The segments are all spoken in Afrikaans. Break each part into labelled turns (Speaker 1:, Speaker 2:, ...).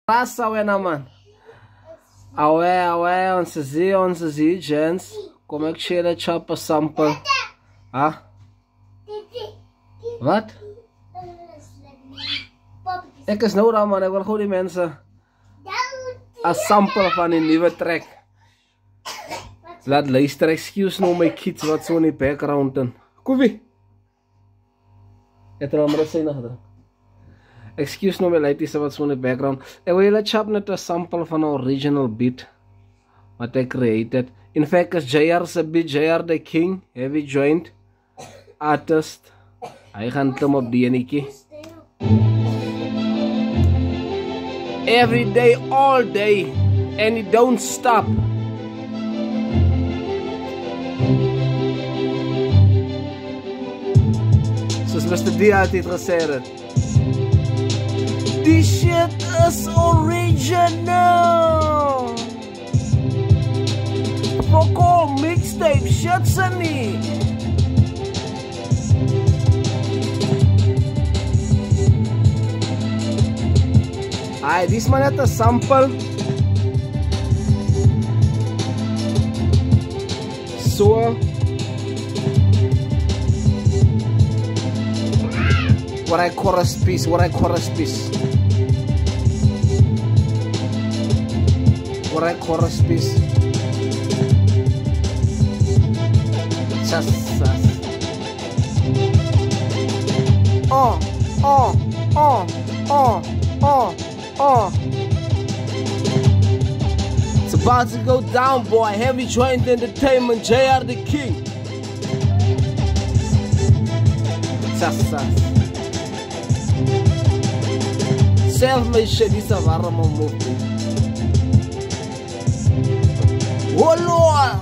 Speaker 1: Passa we naman. Awe, onze zie, gents. Kom ik share chop een sample. Ah? Wat? Ik is nou dan man, ik wil gewoon die mensen een sample van een nieuwe track. Laat luisteren, excuse nou my kids wat zo in die background doen. Koevie. Het er al maar zijn gedaan. Excuse nou my ladies wat zo in die background. Ik wil jullie chop net een sample van een original beat. Wat ik created. In fact is JR's a beat, JR the King. Heavy joint. Artist. Hij gaat hem op die eniekie. Every day, all day. And it don't stop. Zoals Mr. D altijd gezegd heeft. This shit is original. Fuck all mixtape shits in me. Ay, this man had a sample. So what I chorus piece. What I chorus piece. Just. It's about to go down, boy. Heavy joint entertainment, JR the King. Just. Self-made shit, this is a warm movie. Oh Lord!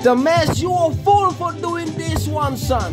Speaker 1: The mess, you a fool for doing this one, son.